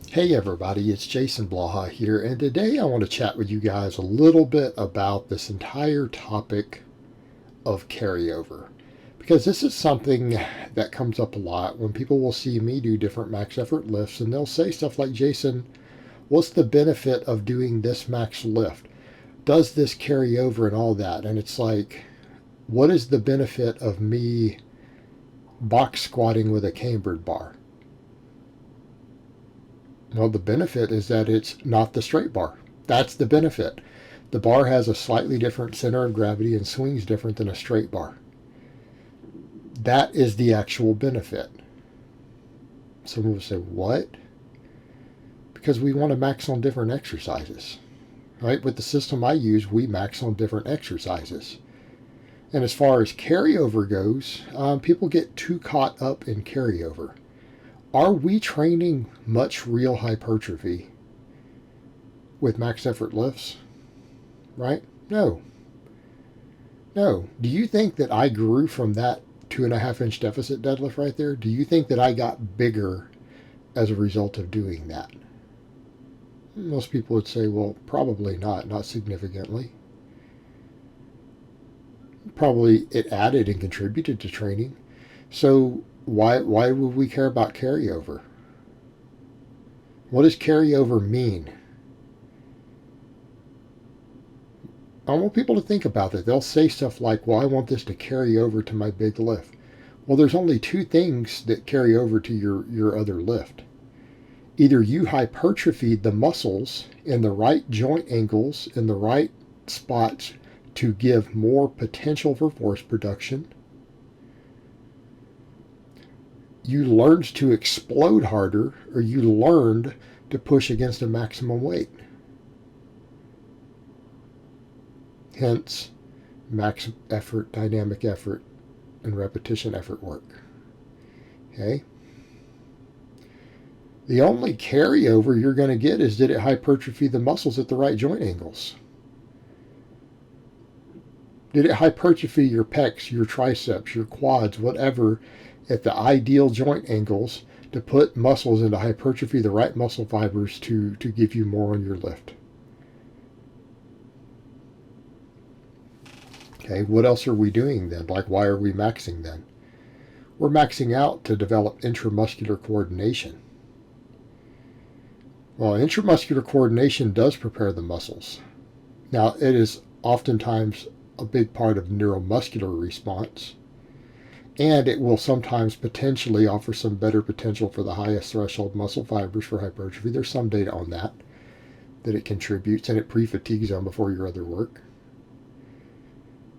Hey everybody, it's Jason Blaha here, and today I want to chat with you guys a little bit about this entire topic of carryover. Because this is something that comes up a lot when people will see me do different max effort lifts, and they'll say stuff like, Jason, what's the benefit of doing this max lift? Does this carry over and all that? And it's like, what is the benefit of me box squatting with a cambered bar? Well, the benefit is that it's not the straight bar. That's the benefit. The bar has a slightly different center of gravity and swings different than a straight bar. That is the actual benefit. Someone will say, what? Because we want to max on different exercises. Right? With the system I use, we max on different exercises. And as far as carryover goes, people get too caught up in carryover. Are we training much real hypertrophy with max effort lifts? Right? No. No. Do you think that I grew from that 2.5 inch deficit deadlift right there? Do you think that I got bigger as a result of doing that? Most people would say, well, probably not significantly. Probably it added and contributed to training. So why would we care about carryover? What does carryover mean? I want people to think about that. They'll say stuff like, well, I want this to carry over to my big lift. Well, there's only two things that carry over to your other lift. Either you hypertrophied the muscles in the right joint angles, in the right spots to give more potential for force production. You learned to explode harder, or you learned to push against a maximum weight. Hence, max effort, dynamic effort, and repetition effort work. Okay? The only carryover you're going to get is, did it hypertrophy the muscles at the right joint angles? Did it hypertrophy your pecs, your triceps, your quads, whatever, at the ideal joint angles to put muscles into hypertrophy the right muscle fibers to give you more on your lift? Okay, what else are we doing then? Like, why are we maxing then? We're maxing out to develop intramuscular coordination. Well, intramuscular coordination does prepare the muscles. Now, it is oftentimes a big part of neuromuscular response, and it will sometimes potentially offer some better potential for the highest threshold muscle fibers for hypertrophy. There's some data on that it contributes, and it pre-fatigues them before your other work.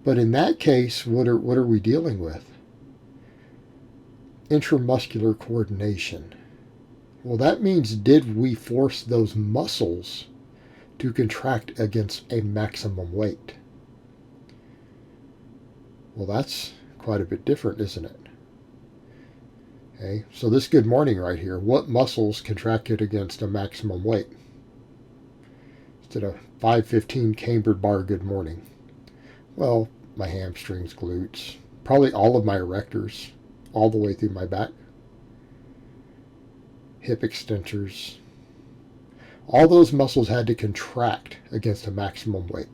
But in that case, what are we dealing with? Intramuscular coordination. Well, that means, did we force those muscles to contract against a maximum weight? Well, that's quite a bit different, isn't it? Okay, so this good morning right here, what muscles contracted against a maximum weight? Instead of 515 cambered bar good morning. Well, my hamstrings, glutes, probably all of my erectors, all the way through my back, hip extensors. All those muscles had to contract against a maximum weight.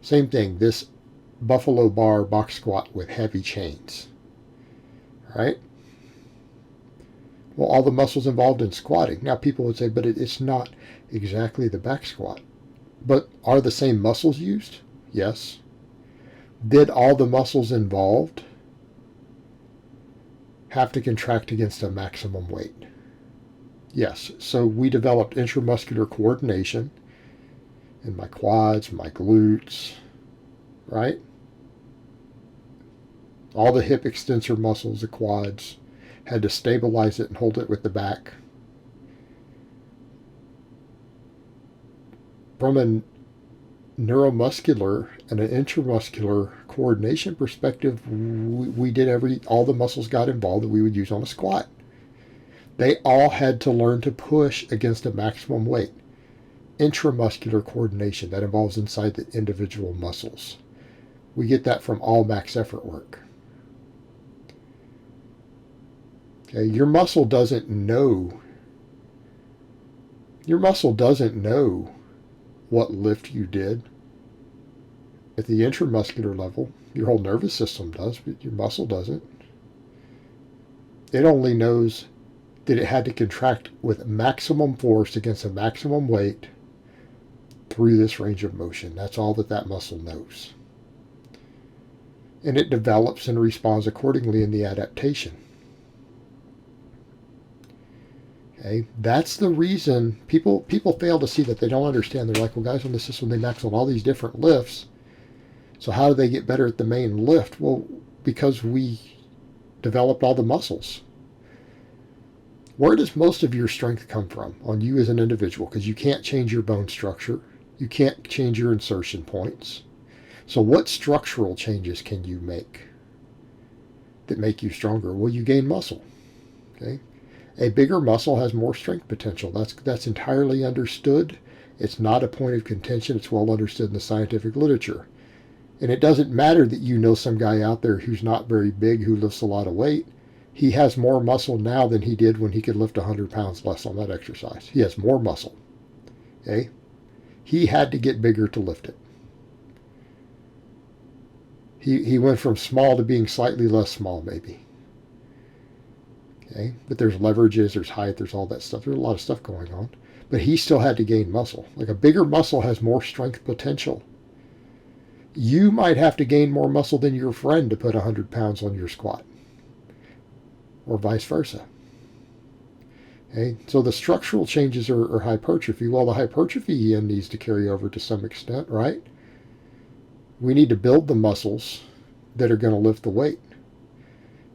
Same thing, this buffalo bar box squat with heavy chains. Right? Well, all the muscles involved in squatting. Now, people would say, but it's not exactly the back squat. But are the same muscles used? Yes. Did all the muscles involved have to contract against a maximum weight? Yes. So we developed intramuscular coordination in my quads, my glutes, right? All the hip extensor muscles, the quads, had to stabilize it and hold it with the back. From a neuromuscular and an intramuscular coordination perspective, we did all the muscles got involved that we would use on a squat. They all had to learn to push against a maximum weight. Intramuscular coordination, that involves inside the individual muscles. We get that from all max effort work. Okay, your muscle doesn't know Your muscle doesn't know what lift you did at the intramuscular level. Your whole nervous system does, but your muscle doesn't. It only knows that it had to contract with maximum force against a maximum weight through this range of motion. That's all that muscle knows. And it develops and responds accordingly in the adaptation. Okay, that's the reason people fail to see that. They don't understand. They're like, well, guys, on the system they max on all these different lifts. So how do they get better at the main lift? Well, because we developed all the muscles. Where does most of your strength come from on you as an individual? Because you can't change your bone structure. You can't change your insertion points. So what structural changes can you make that make you stronger? Well, you gain muscle. Okay? A bigger muscle has more strength potential. That's entirely understood. It's not a point of contention. It's well understood in the scientific literature. And it doesn't matter that you know some guy out there who's not very big, who lifts a lot of weight. He has more muscle now than he did when he could lift 100 pounds less on that exercise. He has more muscle. Okay? He had to get bigger to lift it. He went from small to being slightly less small, maybe. Okay? But there's leverages, there's height, there's all that stuff. There's a lot of stuff going on. But he still had to gain muscle. Like a bigger muscle has more strength potential. You might have to gain more muscle than your friend to put 100 pounds on your squat. Or vice versa. Okay? So the structural changes are hypertrophy. Well, the hypertrophy needs to carry over to some extent, right? We need to build the muscles that are going to lift the weight.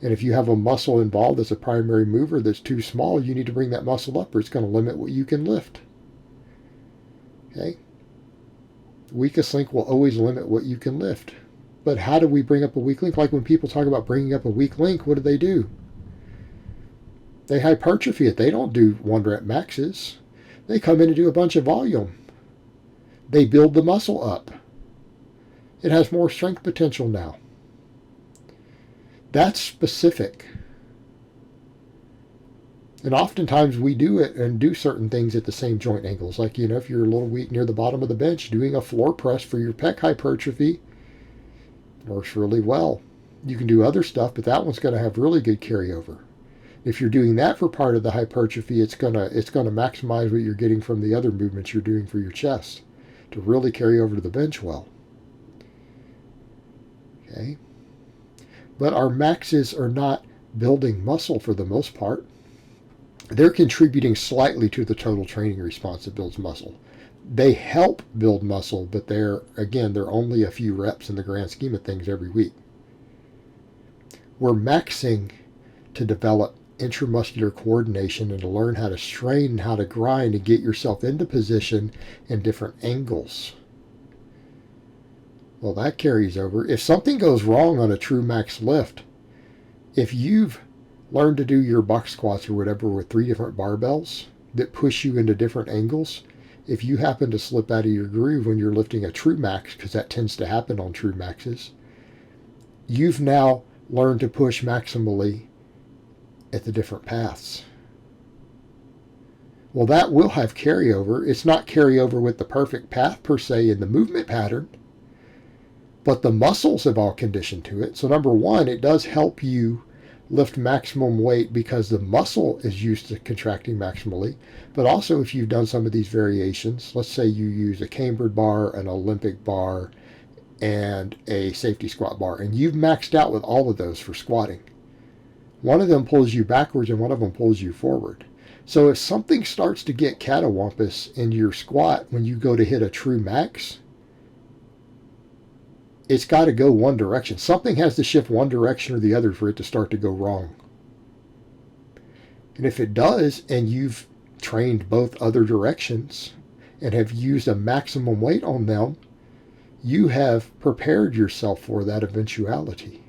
And if you have a muscle involved as a primary mover that's too small, you need to bring that muscle up or it's going to limit what you can lift. Okay? Weakest link will always limit what you can lift. But how do we bring up a weak link? Like when people talk about bringing up a weak link, what do? They hypertrophy it. They don't do 1 rep maxes. They come in and do a bunch of volume. They build the muscle up. It has more strength potential now. That's specific. And oftentimes we do it and do certain things at the same joint angles. Like, if you're a little weak near the bottom of the bench, doing a floor press for your pec hypertrophy works really well. You can do other stuff, but that one's going to have really good carryover. If you're doing that for part of the hypertrophy, it's gonna maximize what you're getting from the other movements you're doing for your chest to really carry over to the bench well. Okay? But our maxes are not building muscle for the most part. They're contributing slightly to the total training response that builds muscle. They help build muscle, but they're only a few reps in the grand scheme of things every week. We're maxing to develop intramuscular coordination and to learn how to strain and how to grind and get yourself into position in different angles. Well, that carries over. If something goes wrong on a true max lift, if you've learned to do your box squats or whatever with 3 different barbells that push you into different angles, if you happen to slip out of your groove when you're lifting a true max, because that tends to happen on true maxes, you've now learned to push maximally at the different paths. Well, that will have carryover. It's not carryover with the perfect path per se in the movement pattern, but the muscles have all conditioned to it. So number one, it does help you lift maximum weight because the muscle is used to contracting maximally. But also if you've done some of these variations, let's say you use a cambered bar, an Olympic bar, and a safety squat bar, and you've maxed out with all of those for squatting. One of them pulls you backwards and one of them pulls you forward. So if something starts to get catawampus in your squat when you go to hit a true max, it's got to go one direction. Something has to shift one direction or the other for it to start to go wrong. And if it does, and you've trained both other directions and have used a maximum weight on them, you have prepared yourself for that eventuality.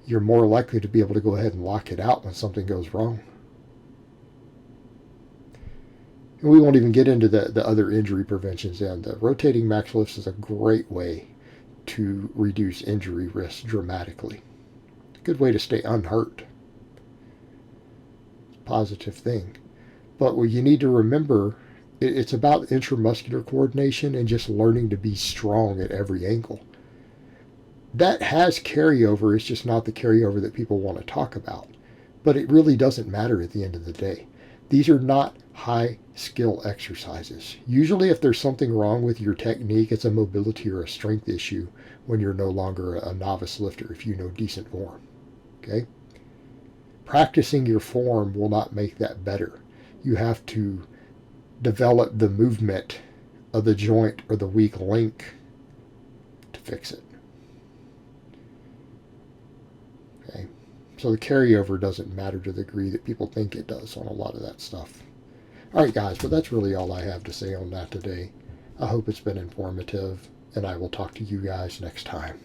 You're more likely to be able to go ahead and lock it out when something goes wrong. And we won't even get into the other injury preventions. And the rotating max lifts is a great way to reduce injury risk dramatically. Good way to stay unhurt. Positive thing. But what you need to remember, it's about intramuscular coordination and just learning to be strong at every angle. That has carryover, it's just not the carryover that people want to talk about. But it really doesn't matter at the end of the day. These are not high skill exercises. Usually, if there's something wrong with your technique, it's a mobility or a strength issue when you're no longer a novice lifter, if you know decent form. Okay? Practicing your form will not make that better. You have to develop the movement of the joint or the weak link to fix it. Okay? So the carryover doesn't matter to the degree that people think it does on a lot of that stuff. All right, guys, but that's really all I have to say on that today. I hope it's been informative, and I will talk to you guys next time.